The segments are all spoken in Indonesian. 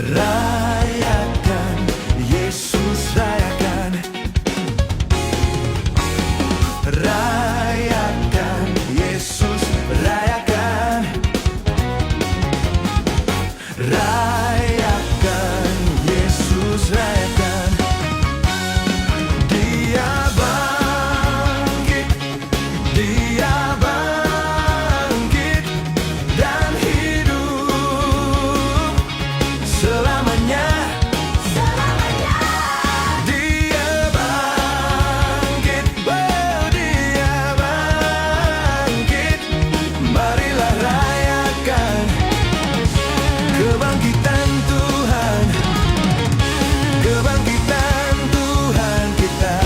Rayakan, Yesus rayakan. Rayakan, Yesus rayakan. Rayakan, Yesus rayakan. Dia bangkit, Dia bangkit dan hidup selamanya. Dia bangkit, oh Dia bangkit. Marilah rayakan kebangkitan Tuhan, kebangkitan Tuhan kita.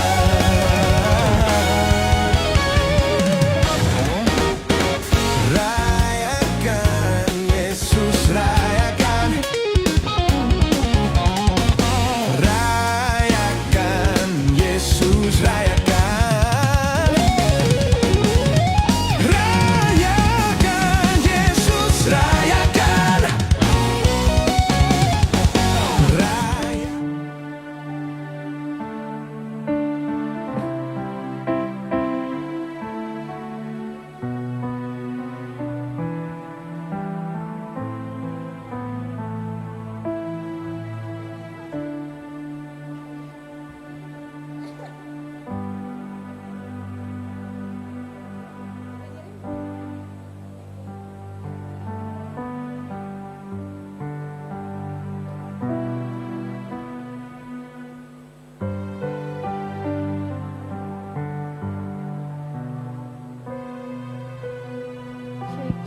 Rayakan, Yesus rayakan. Rayakan, Yesus rayakan. Rayakan, Yesus rayakan.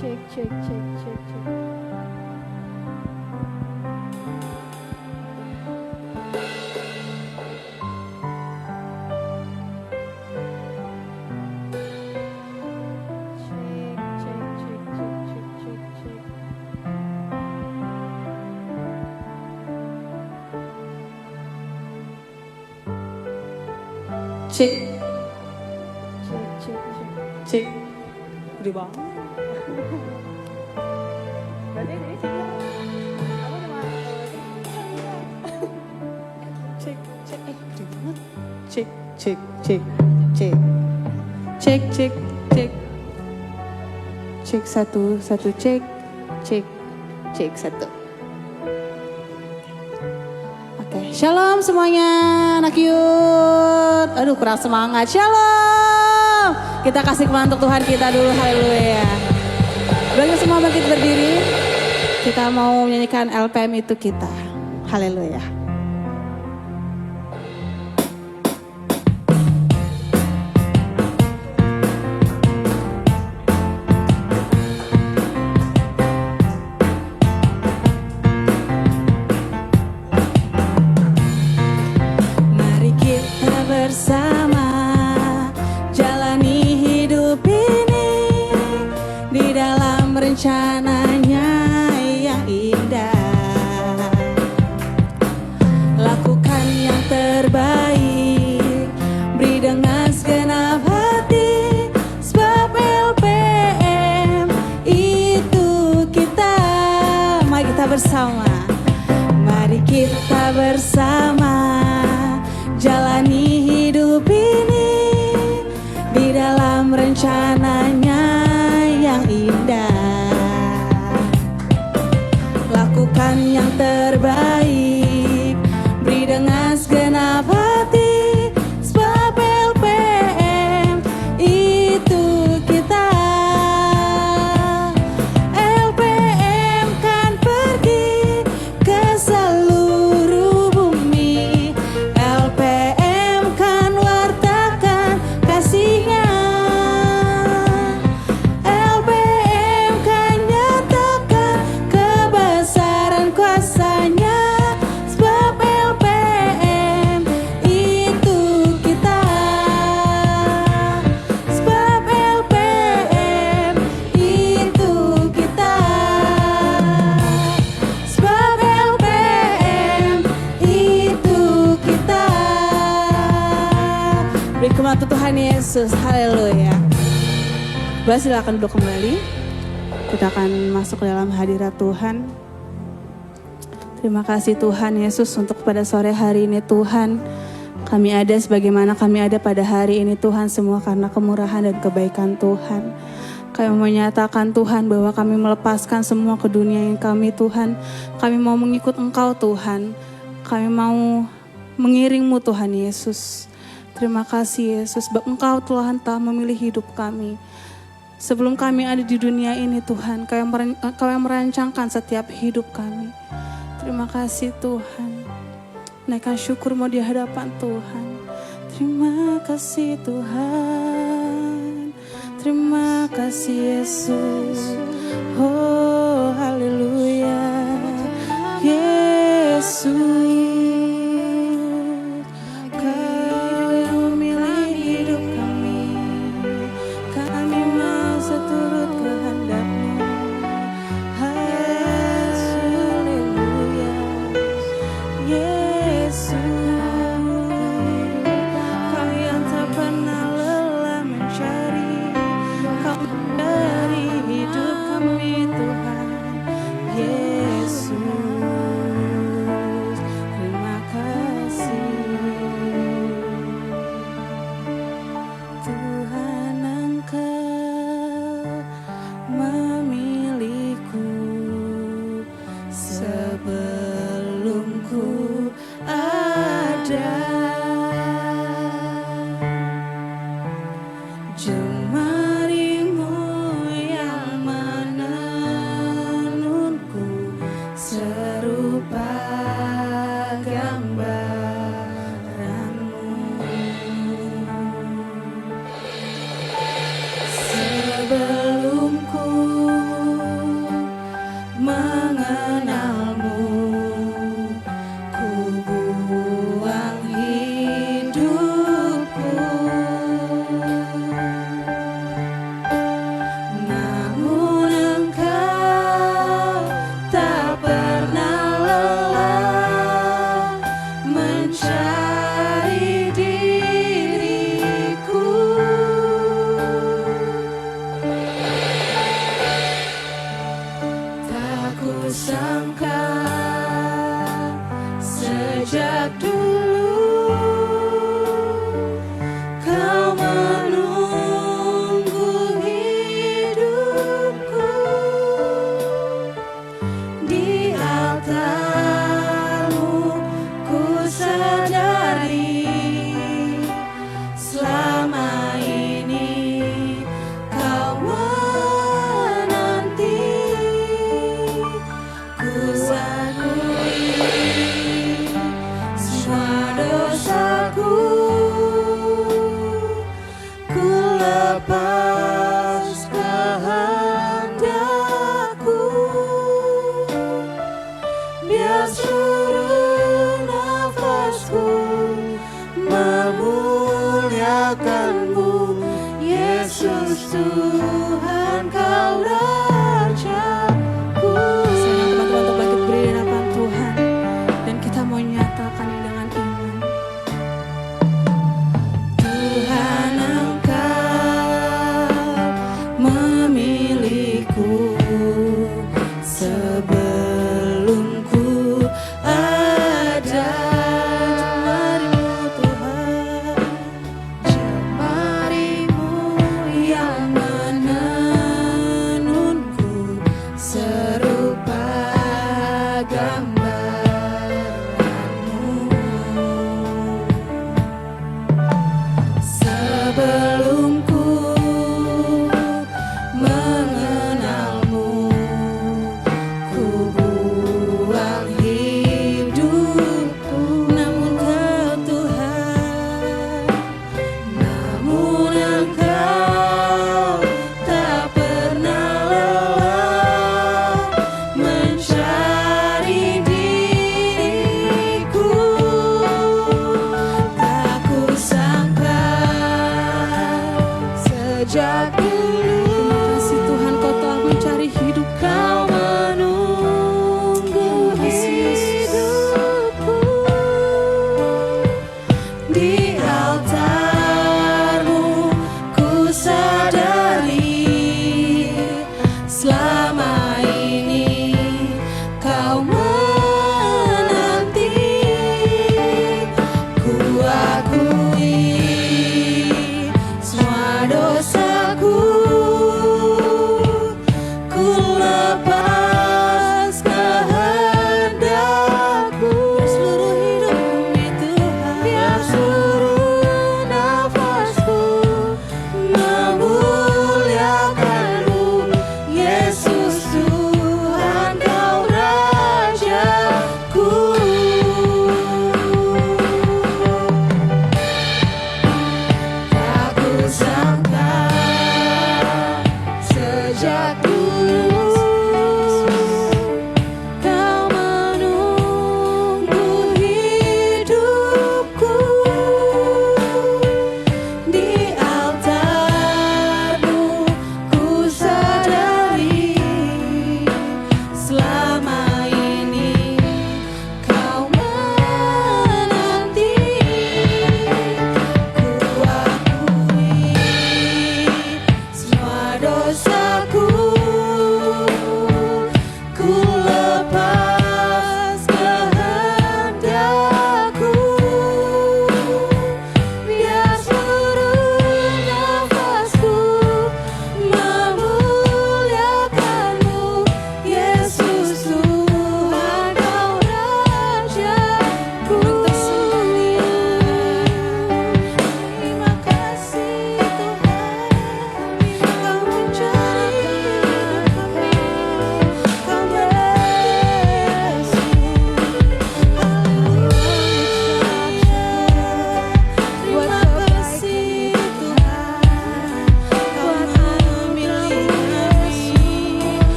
Cek. Cek. Udah bang. Cek satu cek satu. Oke, shalom semuanya anak Yud. Aduh kurang semangat. Shalom. Kita kasih kembali untuk Tuhan kita dulu. Haleluya. Bagi semua bangkit berdiri. Kita mau menyanyikan LPM itu kita. Haleluya. Mari kita bersama jalani hidup ini di dalam rencananya yang indah. Lakukan yang terbaik, beri dengan segenap hati, sebab LPM itu kita. Mari kita bersama, mari kita bersama jalani hidup ini di dalam rencananya yang indah. Lakukan yang terbaik, beri dengan segenap hati, sebab LPM itu kita. LPM kan pergi ke seluruh bumi. LPM kan wartakan kasihnya. LPM kan nyatakan kebesaran kuasanya, sebab LPM itu kita. Sebab LPM itu kita. Sebab LPM itu kita. Beri kembali untuk Tuhan Yesus. Haleluya. Boleh silakan duduk kembali. Kita akan masuk ke dalam hadirat Tuhan. Terima kasih Tuhan Yesus untuk pada sore hari ini Tuhan. Kami ada sebagaimana kami ada pada hari ini Tuhan, semua karena kemurahan dan kebaikan Tuhan. Kami menyatakan Tuhan bahwa kami melepaskan semua ke dunia yang kami Tuhan. Kami mau mengikut Engkau Tuhan. Kami mau mengiringmu Tuhan Yesus. Terima kasih Yesus, sebab Engkau Tuhan telah memilih hidup kami. Sebelum kami ada di dunia ini Tuhan, Kau yang merancangkan setiap hidup kami. Terima kasih Tuhan. Naikkan syukurmu di hadapan Tuhan. Terima kasih Tuhan. Terima kasih Yesus. Oh haleluya. Yesus, Kau yang memilih hidup kami. Kami mau seturut kehendak-Mu. Haleluya. Yesus, Kau yang tak pernah lelah mencari. Kau dari hidup kami Tuhan. Yesus, terima kasih. Tuhan Engkau memilihku sebelum ku ada. Jemarimu yang menenunku serupa gambaranmu. Sebelum ku mengenalmu, ku buang hidupku. Namun Engkau tak pernah lelah mencari diriku. Tak kusangka sejak dulu Kau menunggu hidupku. Di altar-Mu ku sadari selama ini Kau menanti. Ku akui semua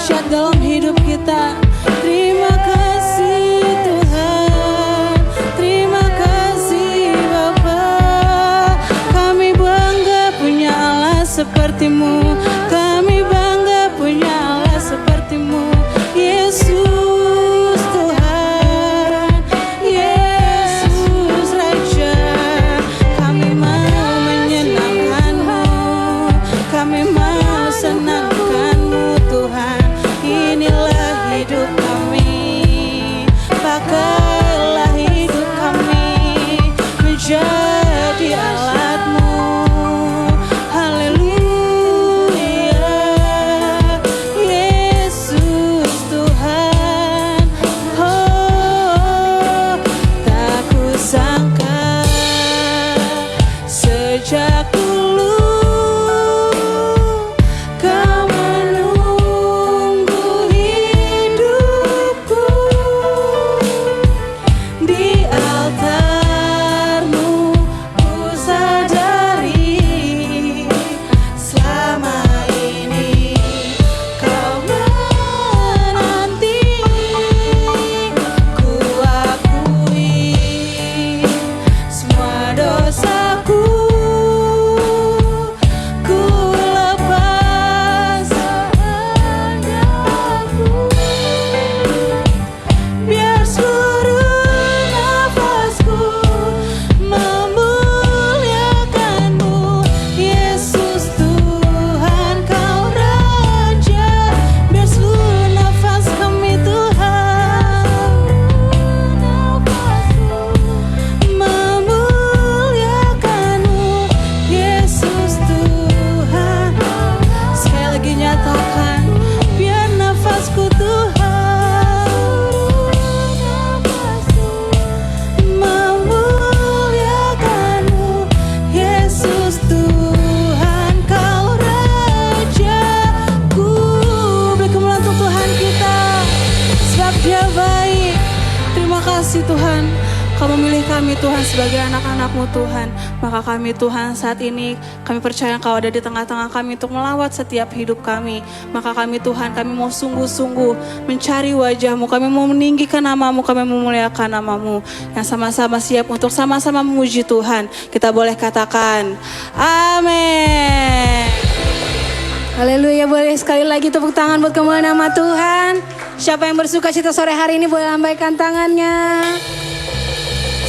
dahsyat dalam hidup kita. Terima kasih Tuhan, terima kasih Bapa. Kami bangga punya Allah seperti-Mu, kami bangga punya Allah seperti-Mu. Yesus Tuhan, Yesus Raja, kami mau menyenangkan-Mu, kami mau senangkan-Mu Tuhan. Inilah hidup kami, pakailah hidup kami menjadi alat-Mu. Haleluya, Yesus Tuhan. Oh, tak kusangka sejak dulu Kau menunggu hidupku di altar-Mu. Ku sadari selama ini Kau menanti. Ku akui semua dosaku, ku lepas kehendakku. Biar seluruh nafasku memuliakan-Mu, Yesus Tuhan, Kau Raja. Biar seluruh nafas kami Tuhan memuliakan-Mu, Yesus Tuhan. Sekali lagi nyatakan, biar nafasku Tuhan memuliakan-Mu, Yesus Tuhan, Kau Rajaku. Beri kemuliaan untuk Tuhan kita, sebab Dia baik. Terima kasih Tuhan, Kau memilih kami Tuhan sebagai anak-anak-Mu Tuhan. Maka kami Tuhan saat ini, kami percaya Kau ada di tengah-tengah kami untuk melawat setiap hidup kami. Maka kami Tuhan, kami mau sungguh-sungguh mencari wajah-Mu, kami mau meninggikan nama-Mu, kami memuliakan nama-Mu. Yang sama-sama siap untuk sama-sama memuji Tuhan. Kita boleh katakan, amin. Haleluya, boleh sekali lagi tepuk tangan buat kemuliaan nama Tuhan. Siapa yang bersuka cita sore hari ini boleh lambaikan tangannya.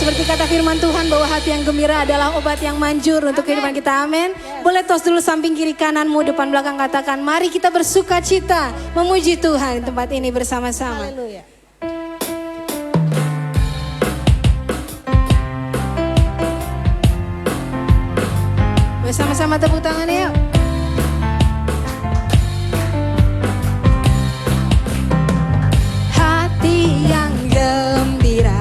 Seperti kata firman Tuhan bahwa hati yang gembira adalah obat yang manjur untuk kehidupan kita, amin. Boleh tos dulu samping kiri kananmu, depan belakang, katakan, mari kita bersuka cita memuji Tuhan di tempat ini bersama-sama. Haleluya. Bersama-sama tepuk tangan yuk. Hati yang gembira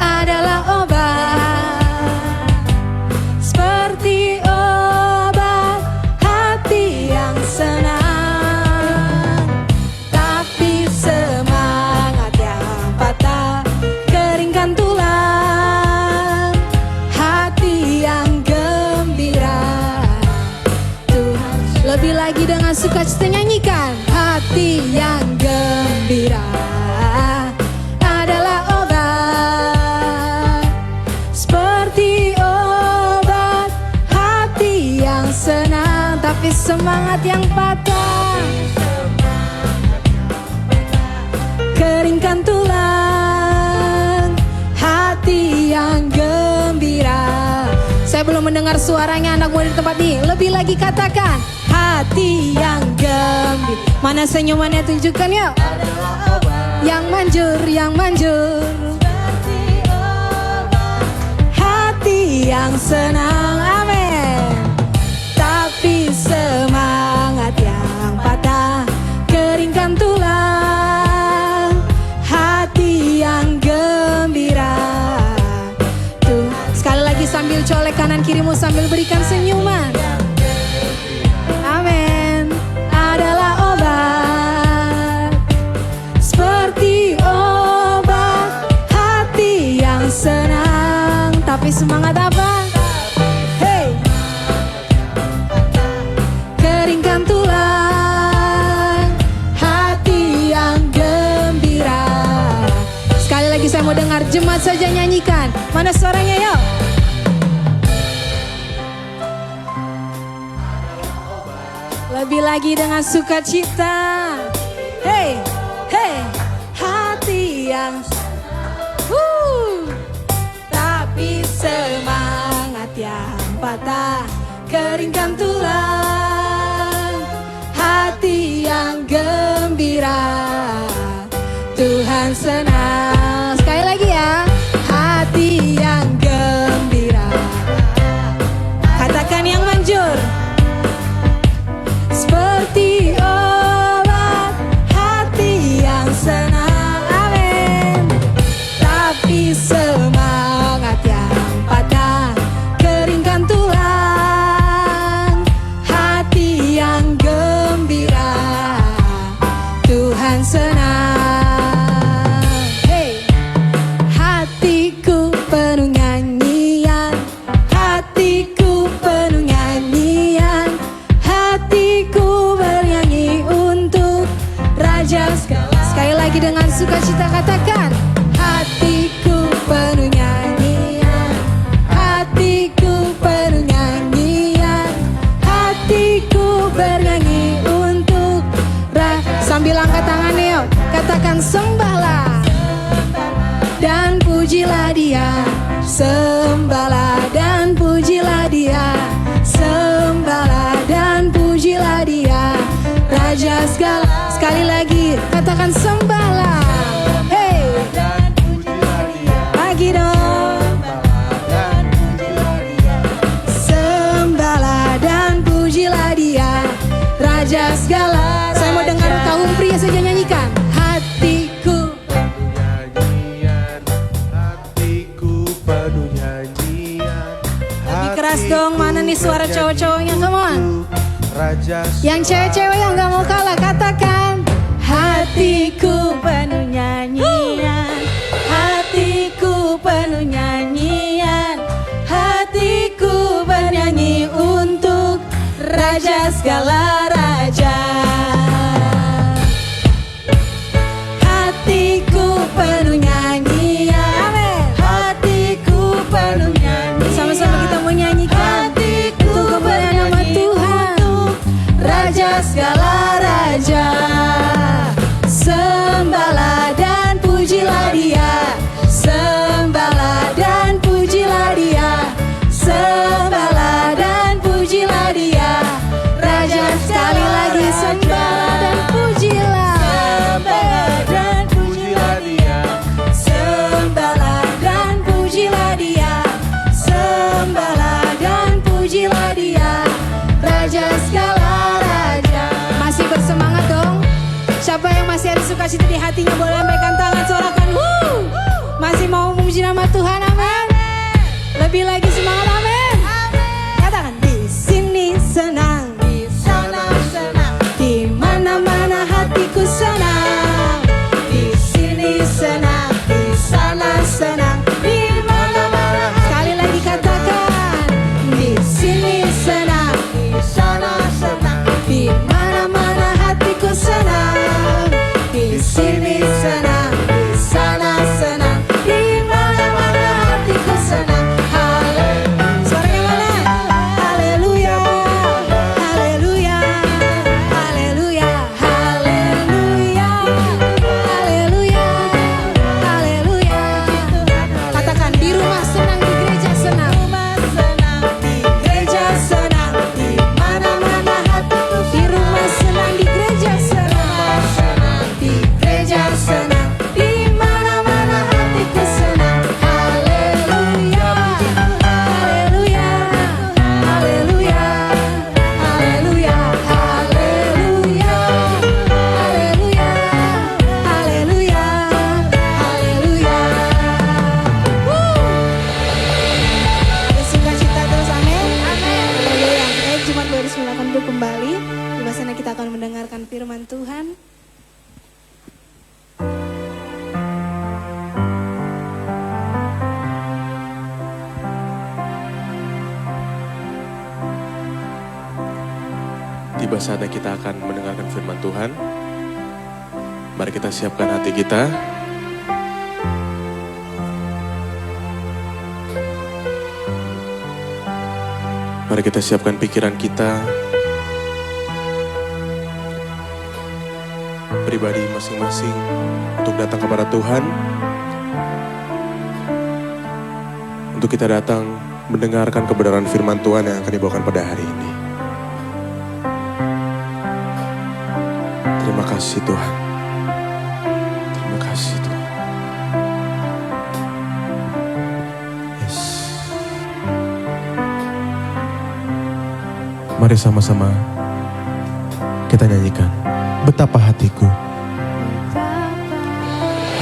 adalah obat, seperti obat hati yang senang. Tapi semangat yang patah keringkan tulang. Hati yang gembira, Tuhan lebih lagi dengan sukacita nyanyikan. Hati yang gembira adalah obat, seperti obat hati yang senang. Tapi semangat yang patah keringkan tulang. Hati yang gembira. Saya belum mendengar suaranya anak muda di tempat ini. Lebih lagi katakan, hati yang gembira. Mana senyumannya, tunjukkan yuk. Yang manjur, yang manjur. Hati yang senang, amin. Tapi semangat yang patah keringkan tulang. Hati yang gembira. Tuh, sekali lagi sambil colek kanan kirimu, sambil berikan senyuman. Amin. Adalah obat, seperti obat hati yang senang. Tapi semangat apa? Hey. mau dengar jemaat saja nyanyikan. Mana suaranya yuk? Lebih lagi dengan sukacita. Hey, hey, hati yang tapi semangat yang patah, keringkan tulang. Hati yang gembira, Tuhan senang. Sekali lagi ya, hati yang gembira. Katakan yang manjur. Seperti obat, hati yang senang, amin. Tapi semangat yang patah, keringkan tulang. Hati yang gembira, Tuhan senang. Hey, hatiku penuh nyanyian, hatiku penuh nyanyian. Hatiku bernyanyi untuk Raja segala. Sekali lagi dengan sukacita katakan, hatiku penuh nyanyian, hatiku penuh nyanyian. Hatiku bernyanyi untuk Sambil angkat tangan yuk, katakan sembahlah dan pujilah Dia, sembahlah dan pujilah Dia, sembahlah dan pujilah Dia, Raja segala. Sekali lagi katakan sembahlah, hey, lagi dong. Sembahlah dan pujilah Dia, Raja segala. Saya mau dengar kaum pria saja nyanyikan. Hatiku penuh nyanyian. lebih keras dong, mana nih suara cowok-cowoknya, come on. Yang cewek-cewek yang gak mau kalah katakan, hatiku penuh nyanyian, hatiku penuh nyanyian. Hatiku bernyanyi untuk Raja segala raja. Hatiku penuh nyanyian, amin. Hatiku penuh nyanyian. Sama-sama kita mau nyanyikan. Hatiku kemuliaan nama Tuhan, Raja segala raja. Sembahlah dan pujilah Dia, sembahlah dan pujilah Dia, sembahlah dan pujilah Dia, Raja. Sekali lagi sembahlah dan pujilah, sembahlah dan pujilah Dia, sembahlah dan pujilah Dia, sembahlah dan pujilah Dia, Raja segala raja. Masih bersemangat dong. Siapa yang masih ada sukacita di hatinya boleh lambaikan tangan, sorakan wuh. Masih mau memuji nama Tuhan, amin. Lebih lagi semangat, amin. Katakan di sini senang, di sana senang, di mana-mana hatiku senang. Di sini senang, di sana senang, di mana-mana. Sekali lagi katakan, di sini senang, di sana senang, di mana-mana hatiku senang. Di sini senang, di sana senang, di mana-mana hatiku senang. Haleluya. Suaranya mana? Haleluya, haleluya, haleluya, haleluya, haleluya, haleluya. Katakan di rumah senang, di gereja senang, di gereja senang, di mana-mana hatiku. Di rumah senang, di gereja senang, di gereja senang, di mana-mana hatiku senang. Haleluya, haleluya, haleluya, haleluya, haleluya, haleluya, haleluya, haleluya. Ada sukacita terus, amin. Haleluya. Baik, Jumat baru silakan duduk kembali. Di sana kita akan mendengarkan firman Tuhan. Tiba saatnya kita akan mendengarkan firman Tuhan. Mari kita siapkan hati kita. Mari kita siapkan pikiran kita, pribadi masing-masing untuk datang kepada Tuhan. Untuk kita datang mendengarkan kebenaran firman Tuhan yang akan dibawakan pada hari ini. Terima kasih Tuhan. Terima kasih Tuhan. Yes. Mari sama-sama kita nyanyikan. Betapa hatiku.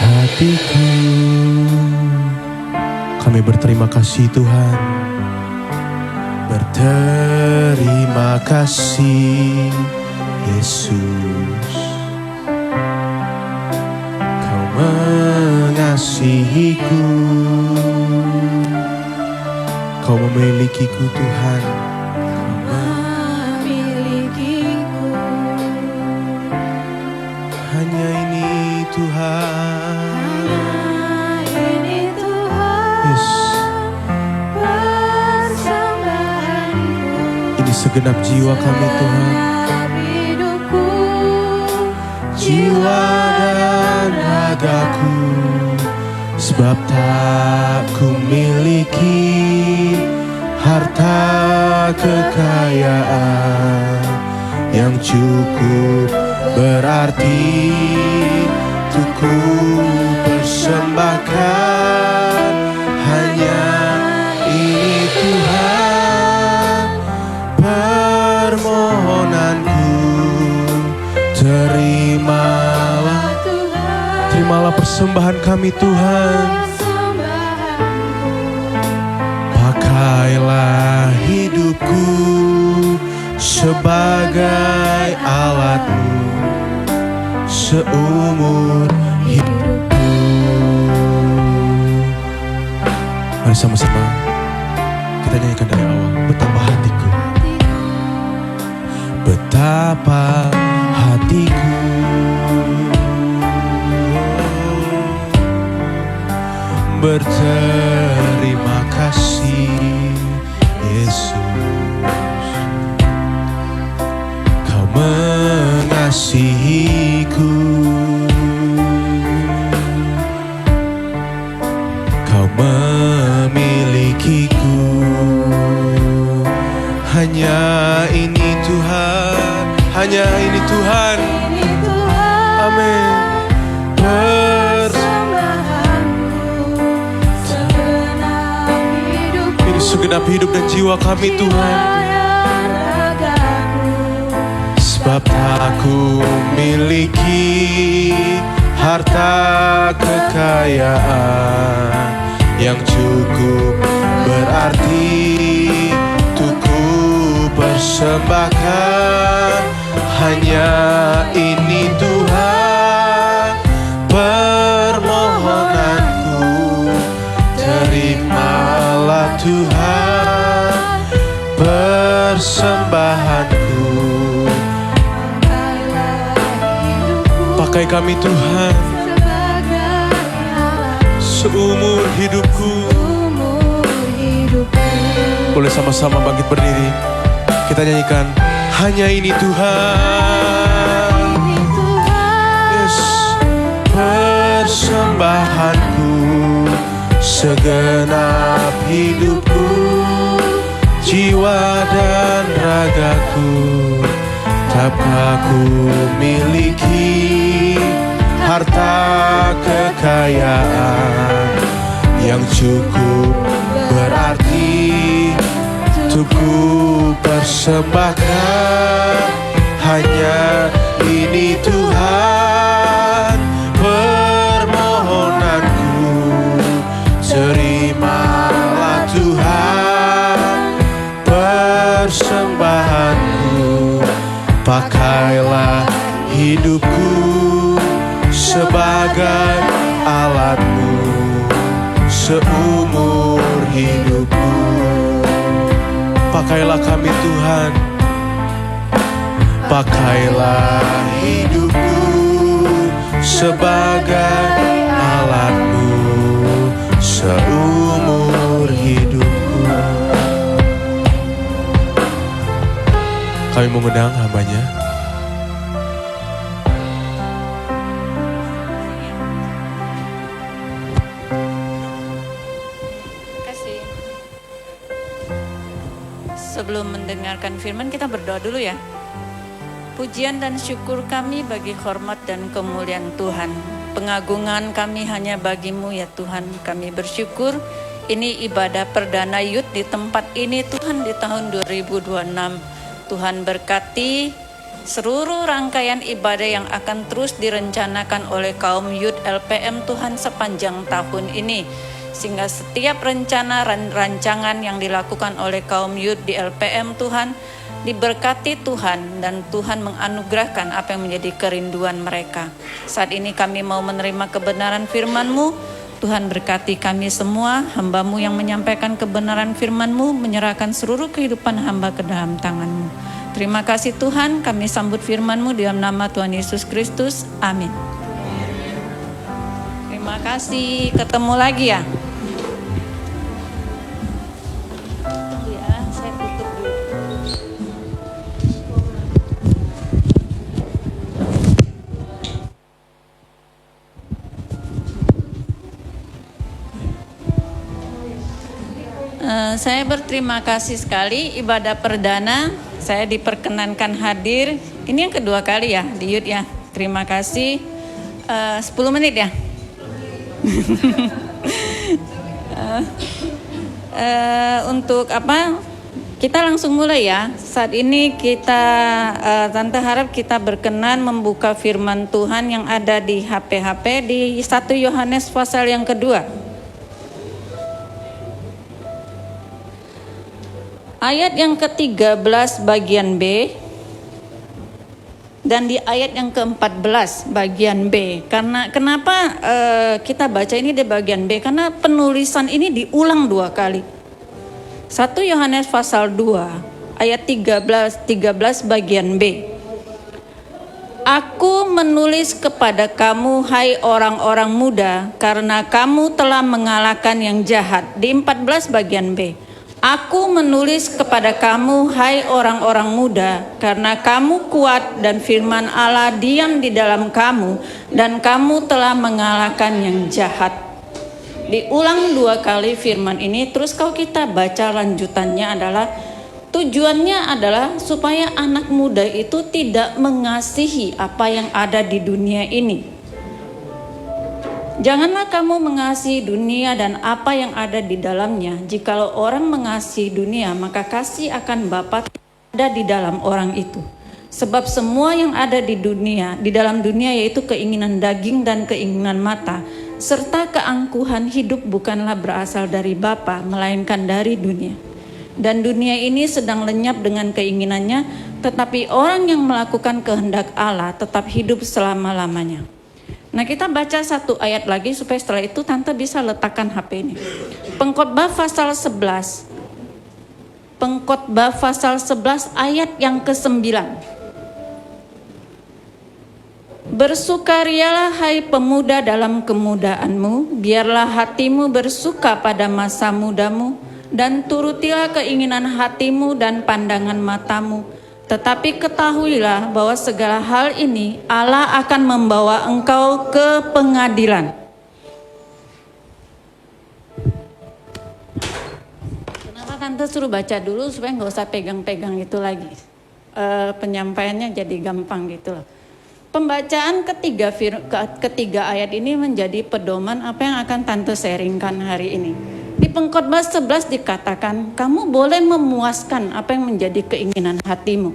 Hatiku. Kami berterima kasih Tuhan. Berterima kasih Yesus. Kau mengasihiku. Kau memilikiku Tuhan. Memilikiku. Hanya ini Tuhan. Ini Tuhan. Yes. Persembahanku. Ini segenap jiwa kami Tuhan. Segenap hidupku. Jiwa dan ragaku. Sebab tak ku miliki harta kekayaan yang cukup berarti untuk ku persembahkan. Hanya ini Tuhan permohonanku. Terimalah persembahan kami Tuhan. Pakailah hidupku sebagai alatmu seumur hidupku. Mari sama-sama kita nyanyikan dari awal. Betapa hatiku. Betapa hatiku. Berterima kasih Yesus. Kau mengasihiku. Kau memilikiku. Hanya ini Tuhan. Hanya ini Tuhan. Amin. Ini segenap hidup dan jiwa kami Tuhan. Sebab tak ku miliki harta kekayaan yang cukup berarti untuk ku persembahkan. Hanya ini Tuhan permohonanku. Terimalah Tuhan persembahanku. Pakai kami Tuhan seumur hidupku. Boleh sama-sama bangkit berdiri. Kita nyanyikan. Hanya ini Tuhan. Yes. Persembahanku. Segenap hidupku. Jiwa dan ragaku. Tak aku miliki harta kekayaan yang cukup berarti untuk ku persembahkan. Hanya ini Tuhan permohonanku. Terimalah Tuhan persembahanku. Pakailah hidupku sebagai alatmu seumur hidupku. Pakailah kami Tuhan. Pakailah hidupku sebagai alatmu seumur hidupku. Kami mengundang hambanya. Kasih. Sebelum mendengarkan firman, kita berdoa dulu ya. Pujian dan syukur kami bagi hormat dan kemuliaan Tuhan. Pengagungan kami hanya bagimu ya Tuhan. Kami bersyukur ini ibadah perdana Youth di tempat ini Tuhan di tahun 2026. Tuhan berkati seluruh rangkaian ibadah yang akan terus direncanakan oleh kaum Youth LPM Tuhan sepanjang tahun ini. Sehingga setiap rencana dan rancangan yang dilakukan oleh kaum Youth di LPM Tuhan diberkati Tuhan, dan Tuhan menganugerahkan apa yang menjadi kerinduan mereka. Saat ini kami mau menerima kebenaran firman-Mu. Tuhan berkati kami semua, hamba-Mu yang menyampaikan kebenaran firman-Mu, menyerahkan seluruh kehidupan hamba ke dalam tangan-Mu. Terima kasih Tuhan, kami sambut firman-Mu di dalam nama Tuhan Yesus Kristus. Amin. Terima kasih, ketemu lagi ya. Tunggu ya, saya tutup dulu. Saya berterima kasih sekali ibadah perdana saya diperkenankan hadir. Ini yang kedua kali ya di Youth ya. Terima kasih. 10 menit ya. Untuk apa? Kita langsung mulai ya. Saat ini kita Tante harap kita berkenan membuka firman Tuhan yang ada di HP di 1 Yohanes pasal yang kedua. Ayat yang ke-13 bagian B dan di ayat yang ke-14 bagian B. Karena kenapa kita baca ini di bagian B? Karena penulisan ini diulang 2 kali. 1 Yohanes pasal 2 ayat 13 bagian B. Aku menulis kepada kamu hai orang-orang muda karena kamu telah mengalahkan yang jahat. Di 14 bagian B. Aku menulis kepada kamu hai orang-orang muda karena kamu kuat dan firman Allah diam di dalam kamu dan kamu telah mengalahkan yang jahat. Diulang 2 kali firman ini. Terus kalau kita baca lanjutannya adalah tujuannya adalah supaya anak muda itu tidak mengasihi apa yang ada di dunia ini. Janganlah kamu mengasihi dunia dan apa yang ada di dalamnya. Jikalau orang mengasihi dunia, maka kasih akan Bapa ada di dalam orang itu. Sebab semua yang ada di dunia, di dalam dunia yaitu keinginan daging dan keinginan mata, serta keangkuhan hidup bukanlah berasal dari Bapa, melainkan dari dunia. Dan dunia ini sedang lenyap dengan keinginannya, tetapi orang yang melakukan kehendak Allah tetap hidup selama-lamanya. Nah, kita baca 1 ayat lagi supaya setelah itu Tante bisa letakkan HP ini. Pengkhotbah pasal 11. Pengkhotbah pasal 11 ayat yang ke-9. Bersukarialah hai pemuda dalam kemudaanmu, biarlah hatimu bersuka pada masa mudamu, dan turutilah keinginan hatimu dan pandangan matamu. Tetapi ketahuilah bahwa segala hal ini Allah akan membawa engkau ke pengadilan. Kenapa Tante suruh baca dulu supaya nggak usah pegang-pegang itu lagi. Penyampaiannya jadi gampang gitu loh. Pembacaan ketiga ayat ini menjadi pedoman apa yang akan Tante sharingkan hari ini. Di Pengkhotbah 11 dikatakan, kamu boleh memuaskan apa yang menjadi keinginan hatimu,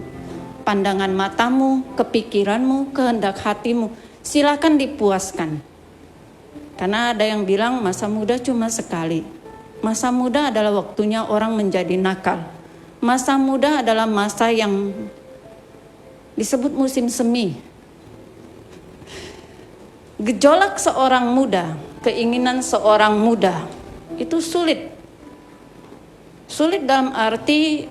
pandangan matamu, kepikiranmu, kehendak hatimu. Silakan dipuaskan. Karena ada yang bilang masa muda cuma sekali. Masa muda adalah waktunya orang menjadi nakal. Masa muda adalah masa yang disebut musim semi. Gejolak seorang muda, keinginan seorang muda, itu sulit. Sulit dalam arti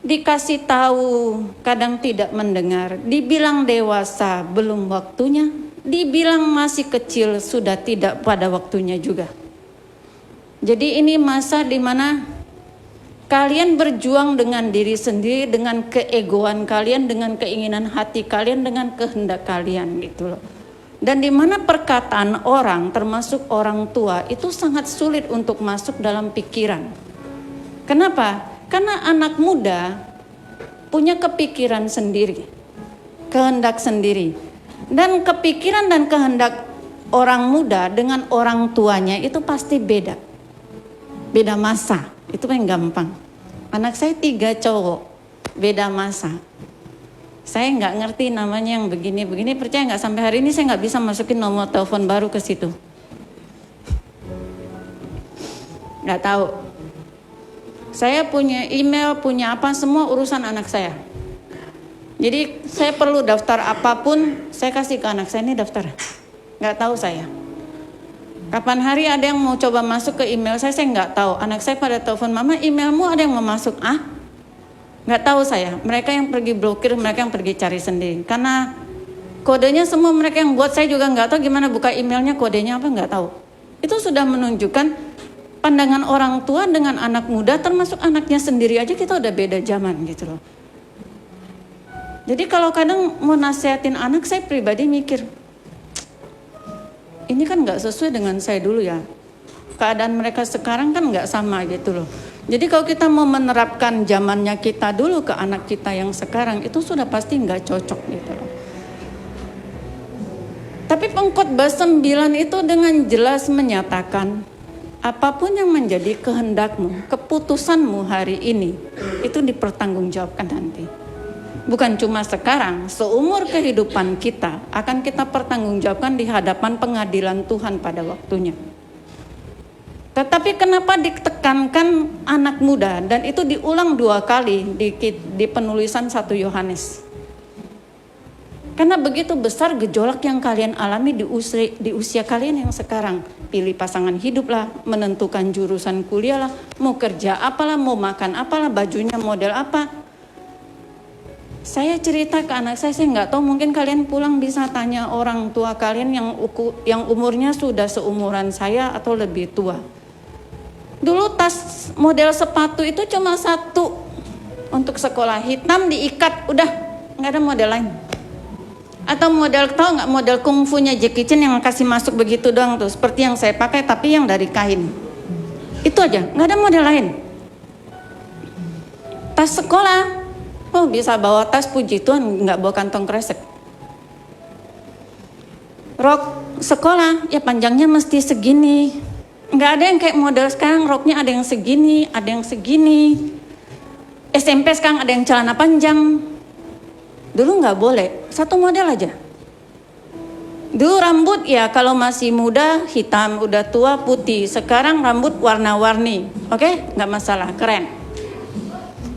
dikasih tahu kadang tidak mendengar, dibilang dewasa belum waktunya, dibilang masih kecil sudah tidak pada waktunya juga. Jadi ini masa di mana Kalian berjuang dengan diri sendiri, dengan keegoan kalian, dengan keinginan hati kalian, dengan kehendak kalian gitu loh. Dan di mana perkataan orang, termasuk orang tua, itu sangat sulit untuk masuk dalam pikiran. Kenapa? Karena anak muda punya kepikiran sendiri, kehendak sendiri. Dan kepikiran dan kehendak orang muda dengan orang tuanya itu pasti beda. Beda masa. Itu paling gampang. Anak saya 3 cowok, beda masa. Saya nggak ngerti namanya yang begini-begini, percaya nggak sampai hari ini saya nggak bisa masukin nomor telepon baru ke situ. Nggak tahu. Saya punya email, punya apa, semua urusan anak saya. Jadi saya perlu daftar apapun, saya kasih ke anak saya, ini daftar. Nggak tahu saya. Kapan hari ada yang mau coba masuk ke email saya nggak tahu. Anak saya pada telepon, mama emailmu ada yang mau masuk. Nggak tahu saya. Mereka yang pergi blokir, mereka yang pergi cari sendiri. Karena kodenya semua mereka yang buat, saya juga nggak tahu gimana buka emailnya, kodenya apa nggak tahu. Itu sudah menunjukkan pandangan orang tua dengan anak muda, termasuk anaknya sendiri aja kita udah beda zaman gitu loh. Jadi kalau kadang mau nasihatin anak, saya pribadi mikir, ini kan nggak sesuai dengan saya dulu ya. Keadaan mereka sekarang kan nggak sama gitu loh. Jadi kalau kita mau menerapkan zamannya kita dulu ke anak kita yang sekarang, itu sudah pasti nggak cocok gitu loh. Tapi Pengkhotbah 9 itu dengan jelas menyatakan, apapun yang menjadi kehendakmu, keputusanmu hari ini, itu dipertanggungjawabkan nanti. Bukan cuma sekarang, seumur kehidupan kita akan kita pertanggungjawabkan di hadapan pengadilan Tuhan pada waktunya. Tetapi kenapa ditekankan anak muda, dan itu diulang 2 kali di penulisan 1 Yohanes. Karena begitu besar gejolak yang kalian alami di usia kalian yang sekarang. Pilih pasangan hidup lah, menentukan jurusan kuliah lah, mau kerja apalah, mau makan apalah, bajunya model apa. Saya cerita ke anak saya nggak tahu, mungkin kalian pulang bisa tanya orang tua kalian yang umurnya sudah seumuran saya atau lebih tua. Dulu tas model sepatu itu cuma 1 untuk sekolah, hitam diikat, udah nggak ada model lain. Atau model, tahu nggak model kungfunya Jackie Chan yang kasih masuk begitu doang tuh, seperti yang saya pakai tapi yang dari kain. Itu aja, nggak ada model lain. Tas sekolah, oh bisa bawa tas, puji Tuhan nggak bawa kantong kresek. Rok sekolah ya panjangnya mesti segini. Nggak ada yang kayak model sekarang, roknya ada yang segini, ada yang segini. SMP sekarang ada yang celana panjang. Dulu nggak boleh, 1 model aja. Dulu rambut ya kalau masih muda hitam, udah tua putih. Sekarang rambut warna-warni, oke? Nggak masalah, keren.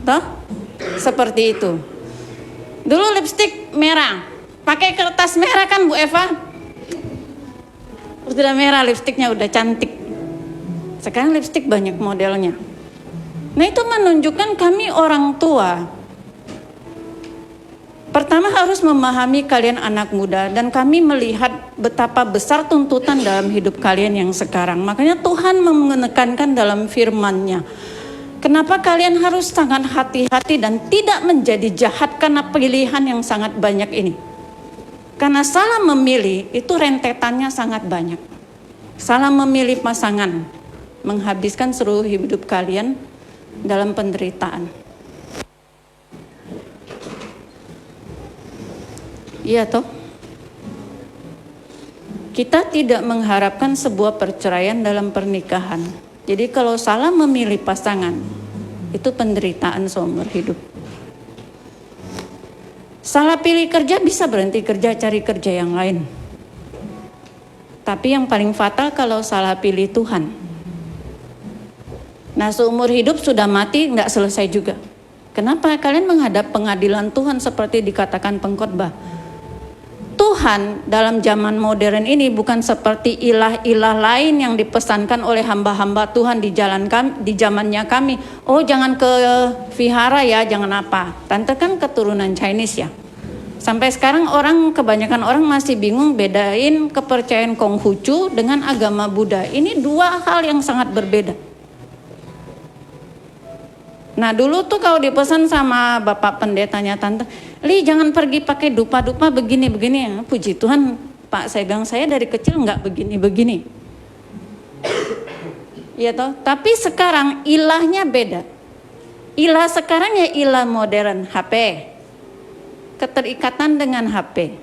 Toh? Seperti itu. Dulu lipstik merah, pakai kertas merah kan Bu Eva? Sudah merah lipstiknya, udah cantik. Sekarang lipstik banyak modelnya. Nah itu menunjukkan kami orang tua, pertama harus memahami kalian anak muda, dan kami melihat betapa besar tuntutan dalam hidup kalian yang sekarang. Makanya Tuhan menekankan dalam firman-Nya, kenapa kalian harus sangat hati-hati dan tidak menjadi jahat karena pilihan yang sangat banyak ini. Karena salah memilih itu rentetannya sangat banyak. Salah memilih pasangan menghabiskan seluruh hidup kalian dalam penderitaan. Iya toh? Kita tidak mengharapkan sebuah perceraian dalam pernikahan. Jadi kalau salah memilih pasangan, itu penderitaan seumur hidup. Salah pilih kerja bisa berhenti kerja, cari kerja yang lain. Tapi yang paling fatal kalau salah pilih Tuhan. Nah seumur hidup sudah mati, nggak selesai juga. Kenapa kalian menghadap pengadilan Tuhan seperti dikatakan Pengkhotbah? Tuhan dalam zaman modern ini bukan seperti ilah-ilah lain yang dipesankan oleh hamba-hamba Tuhan di zamannya kami. Oh jangan ke vihara ya, jangan apa. Tante kan keturunan Chinese ya. Sampai sekarang kebanyakan orang masih bingung bedain kepercayaan Konghucu dengan agama Buddha. Ini 2 hal yang sangat berbeda. Nah dulu tuh kalau dipesan sama bapak pendetanya, tante, Li jangan pergi pakai dupa-dupa begini-begini. Puji Tuhan Pak, saya bilang saya dari kecil nggak begini-begini. Ya toh, tapi sekarang ilahnya beda. Ilah sekarang ya ilah modern, HP. Keterikatan dengan HP.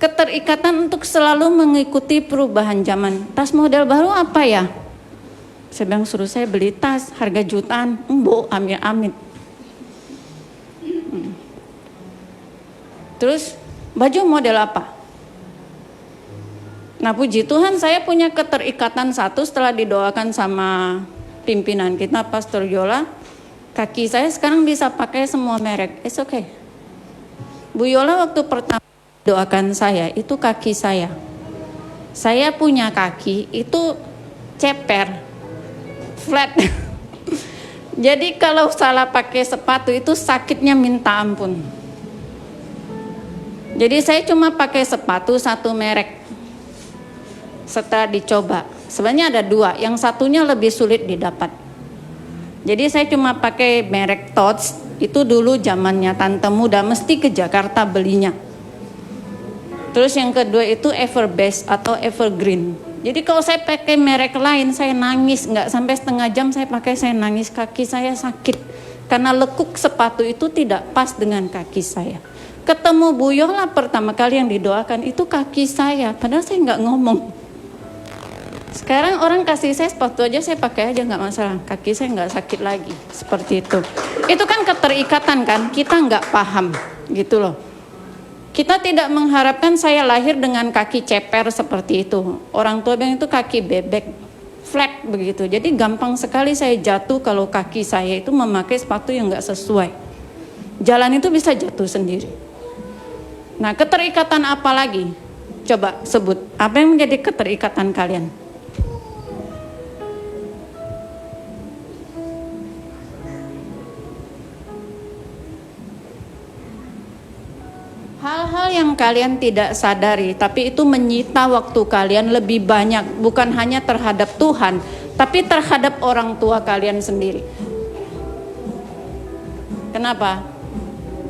Keterikatan untuk selalu mengikuti perubahan zaman. Tas model baru apa ya? Saya bilang suruh saya beli tas harga jutaan. Bu, amit-amit. Terus baju model apa? Nah puji Tuhan saya punya keterikatan satu setelah didoakan sama pimpinan kita Pastor Yola. Kaki saya sekarang bisa pakai semua merek. It's okay. Bu Yola waktu pertama doakan saya itu kaki saya. Saya punya kaki itu ceper, flat. Jadi kalau salah pakai sepatu itu sakitnya minta ampun. Jadi saya cuma pakai sepatu satu merek. Setelah dicoba, sebenarnya ada dua, yang satunya lebih sulit didapat. Jadi saya cuma pakai merek Tots, itu dulu zamannya tante muda mesti ke Jakarta belinya. Terus yang kedua itu Everbest atau Evergreen. Jadi kalau saya pakai merek lain saya nangis, nggak sampai setengah jam saya pakai saya nangis, kaki saya sakit. Karena lekuk sepatu itu tidak pas dengan kaki saya. Ketemu Bu Yola pertama kali yang didoakan itu kaki saya, padahal saya nggak ngomong. Sekarang orang kasih saya sepatu aja saya pakai aja nggak masalah, kaki saya nggak sakit lagi, seperti itu. Itu kan keterikatan kan, kita nggak paham gitu loh. Kita tidak mengharapkan saya lahir dengan kaki ceper seperti itu. Orang tua bilang itu kaki bebek, flat begitu. Jadi gampang sekali saya jatuh kalau kaki saya itu memakai sepatu yang nggak sesuai. Jalan itu bisa jatuh sendiri. Nah keterikatan apa lagi? Coba sebut, apa yang menjadi keterikatan kalian? Hal-hal yang kalian tidak sadari, tapi itu menyita waktu kalian lebih banyak, bukan hanya terhadap Tuhan, tapi terhadap orang tua kalian sendiri. Kenapa?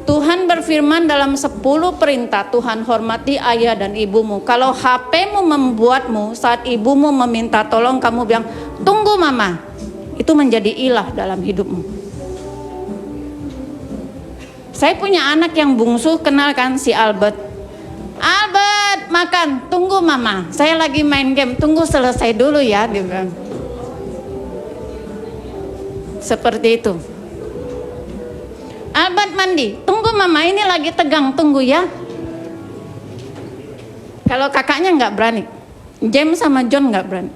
Tuhan berfirman dalam 10 perintah, Tuhan hormati ayah dan ibumu. Kalau HP-mu membuatmu saat ibumu meminta tolong kamu bilang, tunggu mama, itu menjadi ilah dalam hidupmu. Saya punya anak yang bungsu, kenal kan si Albert. Albert, makan, tunggu mama. Saya lagi main game, tunggu selesai dulu ya, dia bilang. Seperti itu. Albert mandi, tunggu mama, ini lagi tegang, tunggu ya. Kalau kakaknya nggak berani, James sama John nggak berani.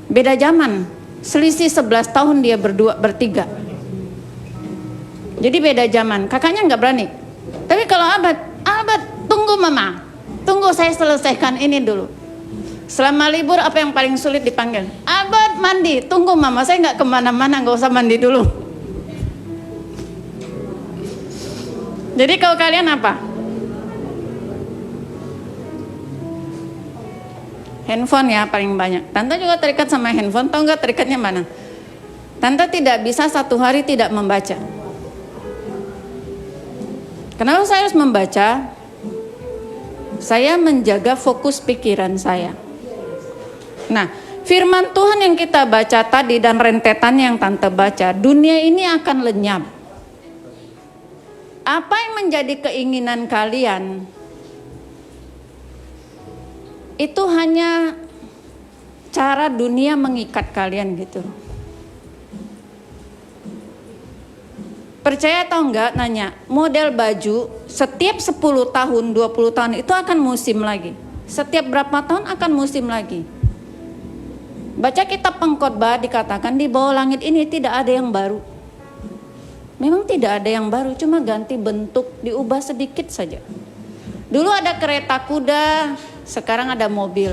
Beda zaman, selisih 11 tahun dia bertiga. Jadi beda zaman, kakaknya nggak berani. Tapi kalau Albert tunggu mama, tunggu saya selesaikan ini dulu. Selama libur apa yang paling sulit dipanggil? Albert mandi, tunggu mama, saya nggak kemana-mana, nggak usah mandi dulu. Jadi kalau kalian apa? Handphone ya paling banyak. Tante juga terikat sama handphone, tahu nggak terikatnya mana? Tante tidak bisa satu hari tidak membaca. Kenapa saya harus membaca? Saya menjaga fokus pikiran saya. Nah, firman Tuhan yang kita baca tadi dan rentetan yang Tante baca, dunia ini akan lenyap. Apa yang menjadi keinginan kalian? Itu hanya cara dunia mengikat kalian gitu. Percaya atau enggak, nanya, model baju setiap 10 tahun, 20 tahun itu akan musim lagi. Setiap berapa tahun akan musim lagi. Baca kitab Pengkhotbah dikatakan di bawah langit ini tidak ada yang baru. Memang tidak ada yang baru, cuma ganti bentuk, diubah sedikit saja. Dulu ada kereta kuda, sekarang ada mobil.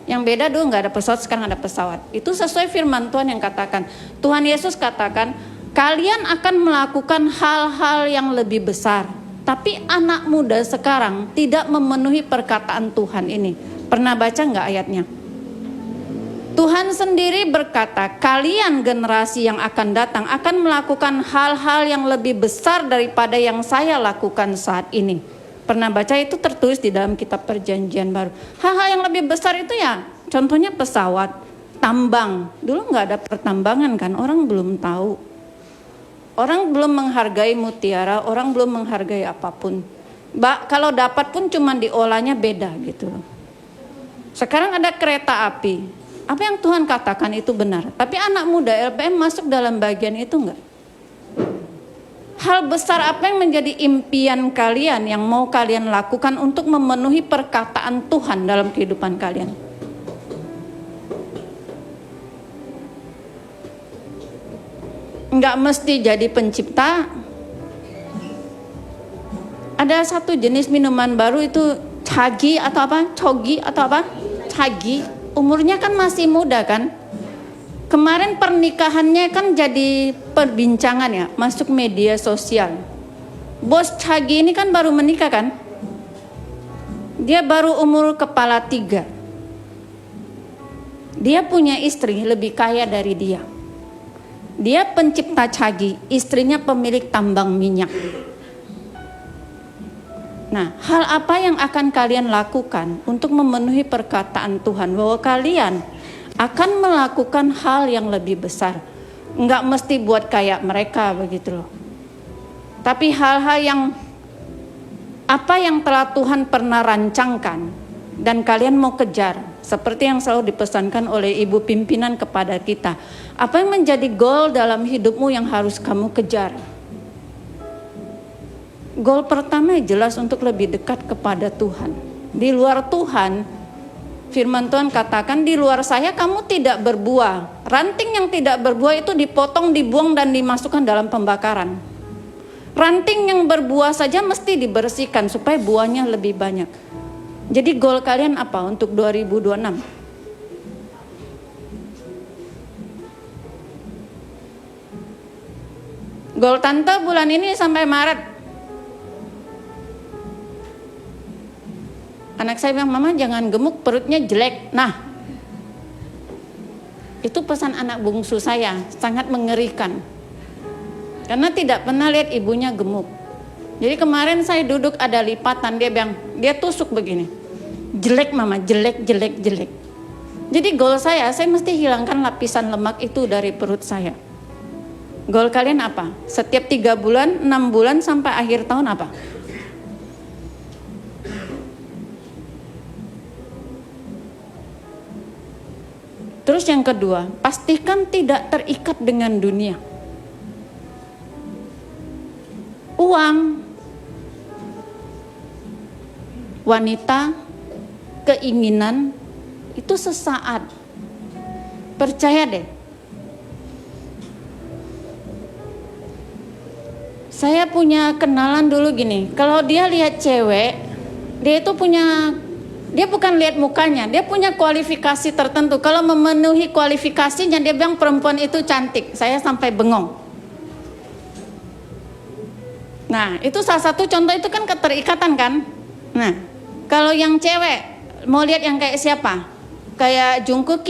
Yang beda dulu nggak ada pesawat, sekarang ada pesawat. Itu sesuai firman Tuhan yang katakan. Tuhan Yesus katakan, kalian akan melakukan hal-hal yang lebih besar. Tapi anak muda sekarang tidak memenuhi perkataan Tuhan ini. Pernah baca nggak ayatnya? Tuhan sendiri berkata, kalian generasi yang akan datang akan melakukan hal-hal yang lebih besar daripada yang saya lakukan saat ini. Pernah baca itu tertulis di dalam kitab Perjanjian Baru. Hal-hal yang lebih besar itu ya, contohnya pesawat, tambang. Dulu nggak ada pertambangan kan, orang belum tahu. Orang belum menghargai mutiara, orang belum menghargai apapun. Kalau dapat pun cuma diolahnya beda gitu. Sekarang ada kereta api. Apa yang Tuhan katakan itu benar. Tapi anak muda LPM masuk dalam bagian itu enggak? Hal besar apa yang menjadi impian kalian yang mau kalian lakukan untuk memenuhi perkataan Tuhan dalam kehidupan kalian? Enggak mesti jadi pencipta. Ada satu jenis minuman baru itu Cagi atau apa? Cogi atau apa? Cagi. Umurnya kan masih muda kan? Kemarin pernikahannya kan jadi perbincangan ya, masuk media sosial. Bos Cagi ini kan baru menikah kan? Dia baru umur kepala 3. Dia punya istri lebih kaya dari dia. Dia pencipta Cagi, istrinya pemilik tambang minyak. Nah, hal apa yang akan kalian lakukan untuk memenuhi perkataan Tuhan bahwa kalian akan melakukan hal yang lebih besar? Enggak mesti buat kayak mereka begitu loh. Tapi hal-hal yang apa yang telah Tuhan pernah rancangkan dan kalian mau kejar, seperti yang selalu dipesankan oleh ibu pimpinan kepada kita. Apa yang menjadi goal dalam hidupmu yang harus kamu kejar? Goal pertama jelas untuk lebih dekat kepada Tuhan. Di luar Tuhan, firman Tuhan katakan, di luar saya kamu tidak berbuah. Ranting yang tidak berbuah itu dipotong, dibuang dan dimasukkan dalam pembakaran. Ranting yang berbuah saja mesti dibersihkan supaya buahnya lebih banyak. Jadi goal kalian apa untuk 2026? Goal tante bulan ini sampai Maret. Anak saya bilang, mama jangan gemuk, perutnya jelek. Nah, itu pesan anak bungsu saya, sangat mengerikan. Karena tidak pernah lihat ibunya gemuk. Jadi kemarin saya duduk ada lipatan, dia bilang, dia tusuk begini. Jelek mama, jelek, jelek, jelek. Jadi goal saya mesti hilangkan lapisan lemak itu dari perut saya. Goal kalian apa? Setiap 3 bulan, 6 bulan sampai akhir tahun apa? Terus yang kedua, pastikan tidak terikat dengan dunia. Uang, wanita, keinginan, itu sesaat. Percaya deh. Saya punya kenalan dulu gini, kalau dia lihat cewek, dia itu punya... Dia bukan lihat mukanya, dia punya kualifikasi tertentu. Kalau memenuhi kualifikasinya, dia bilang perempuan itu cantik. Saya sampai bengong. Nah, itu salah satu contoh, itu kan keterikatan kan. Nah, kalau yang cewek, mau lihat yang kayak siapa? Kayak Jungkook,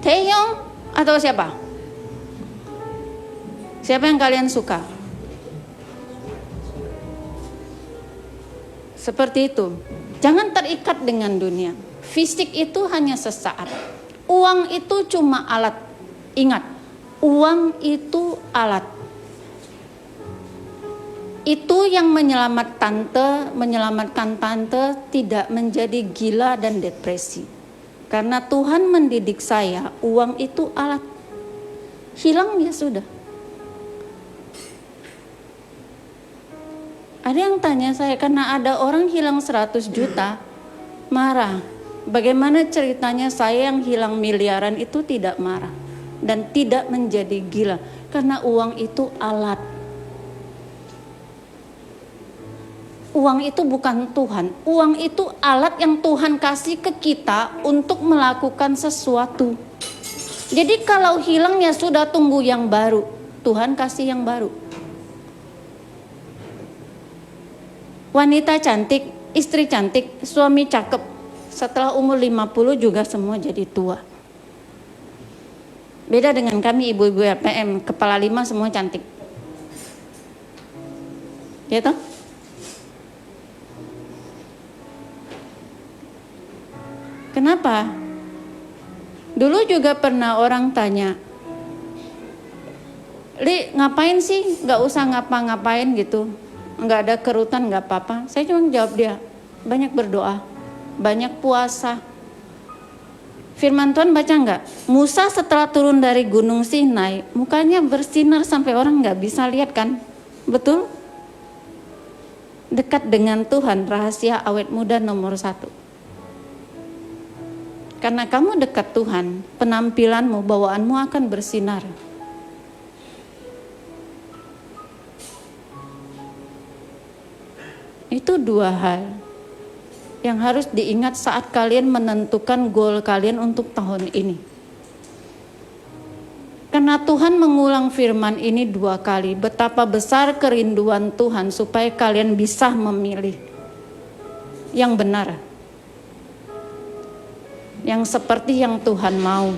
Taehyung, atau siapa? Siapa yang kalian suka? Seperti itu. Jangan terikat dengan dunia. Fisik itu hanya sesaat. Uang itu cuma alat. Ingat, uang itu alat. Itu yang menyelamatkan tante tidak menjadi gila dan depresi. Karena Tuhan mendidik saya, uang itu alat. Hilang ya sudah. Ada yang tanya saya, karena ada orang hilang 100 juta, marah. Bagaimana ceritanya saya yang hilang miliaran itu tidak marah dan tidak menjadi gila? Karena uang itu alat. Uang itu bukan Tuhan. Uang itu alat yang Tuhan kasih ke kita untuk melakukan sesuatu. Jadi kalau hilang ya sudah, tunggu yang baru. Tuhan kasih yang baru. Wanita cantik, istri cantik, suami cakep. Setelah umur 50 juga semua jadi tua. Beda dengan kami ibu-ibu RPM, kepala 5 semua cantik. Ya toh? Kenapa? Dulu juga pernah orang tanya, Li ngapain sih? Gak usah ngapa-ngapain gitu. Gak ada kerutan gak apa-apa. Saya cuma jawab dia, banyak berdoa, banyak puasa. Firman Tuhan baca nggak? Musa setelah turun dari gunung Sinai, mukanya bersinar sampai orang nggak bisa lihat kan? Betul? Dekat dengan Tuhan, rahasia awet muda nomor 1. Karena kamu dekat Tuhan, penampilanmu, bawaanmu akan bersinar. Itu 2 hal yang harus diingat saat kalian menentukan goal kalian untuk tahun ini. Karena Tuhan mengulang firman ini 2 kali, betapa besar kerinduan Tuhan supaya kalian bisa memilih yang benar, yang seperti yang Tuhan mau.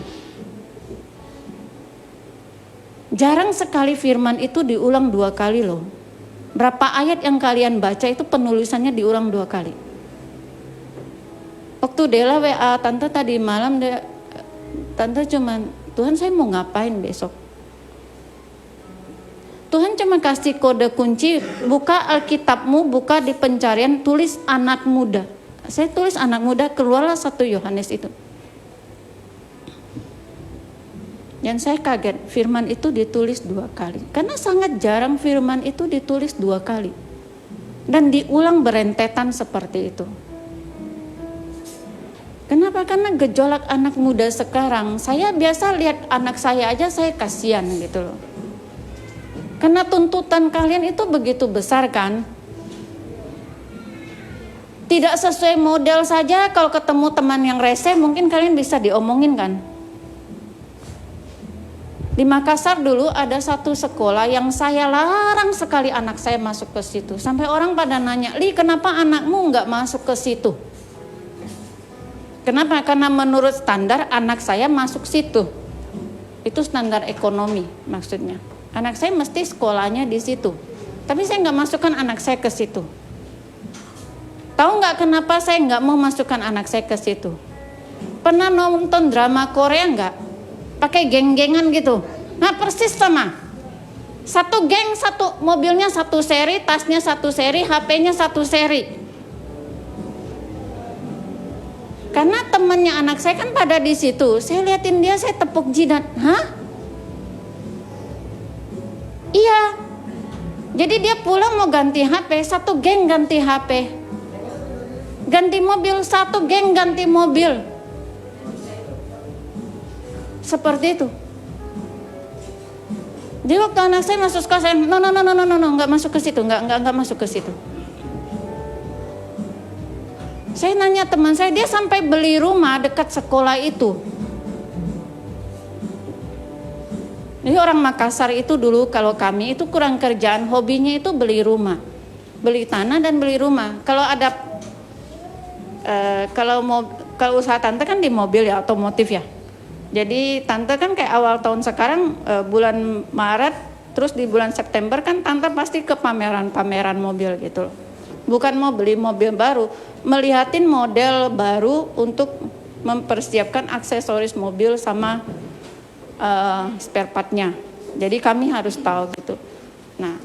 Jarang sekali firman itu diulang 2 kali loh. Berapa ayat yang kalian baca itu penulisannya diulang 2 kali. Waktu Dela WA tante tadi malam, tante cuman, Tuhan saya mau ngapain besok? Tuhan cuma kasih kode kunci, buka Alkitabmu, buka di pencarian, tulis anak muda. Saya tulis anak muda, keluarlah 1 Yohanes itu. Dan saya kaget, firman itu ditulis 2 kali. Karena sangat jarang firman itu ditulis 2 kali. Dan diulang berentetan seperti itu. Kenapa? Karena gejolak anak muda sekarang, saya biasa lihat anak saya aja saya kasihan gitu loh. Karena tuntutan kalian itu begitu besar kan. Tidak sesuai model saja, kalau ketemu teman yang rese mungkin kalian bisa diomongin kan. Di Makassar dulu ada satu sekolah yang saya larang sekali anak saya masuk ke situ. Sampai orang pada nanya, Li kenapa anakmu nggak masuk ke situ? Kenapa? Karena menurut standar anak saya masuk situ. Itu standar ekonomi maksudnya. Anak saya mesti sekolahnya di situ. Tapi saya nggak masukkan anak saya ke situ. Tahu nggak kenapa saya nggak mau masukkan anak saya ke situ? Pernah nonton drama Korea nggak? Pakai geng-gengan gitu. Nah persis sama. Satu geng, satu mobilnya 1 seri, tasnya 1 seri, HP-nya 1 seri. Karena temannya anak saya kan pada di situ. Saya liatin dia, saya tepuk jidat. Hah? Iya. Jadi dia pulang mau ganti HP, 1 geng ganti HP. Ganti mobil, 1 geng ganti mobil. Seperti itu. Jadi waktu anak saya masuk sekolah, saya no, nggak masuk ke situ, nggak masuk ke situ. Saya nanya teman saya, dia sampai beli rumah dekat sekolah itu. Jadi orang Makassar itu dulu kalau kami itu kurang kerjaan, hobinya itu beli rumah, beli tanah dan beli rumah. Kalau ada, kalau usaha tante kan di mobil ya, otomotif ya. Jadi tante kan kayak awal tahun sekarang bulan Maret, terus di bulan September kan tante pasti ke pameran mobil gitu loh. Bukan mau beli mobil baru, melihatin model baru untuk mempersiapkan aksesoris mobil sama spare partnya. Jadi kami harus tahu gitu. Nah,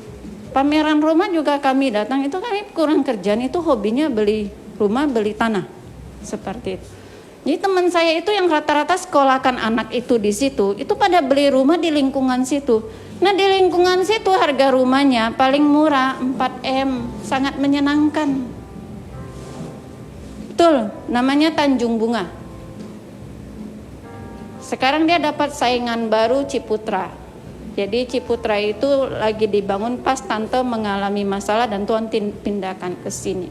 pameran rumah juga kami datang, itu kami kurang kerjaan, itu hobinya beli rumah, beli tanah. Seperti itu. Jadi teman saya itu yang rata-rata sekolahkan anak itu di situ, itu pada beli rumah di lingkungan situ. Nah di lingkungan situ harga rumahnya paling murah 4M, sangat menyenangkan. Betul, namanya Tanjung Bunga. Sekarang dia dapat saingan baru Ciputra. Jadi Ciputra itu lagi dibangun pas tante mengalami masalah dan Tuhan pindahkan ke sini.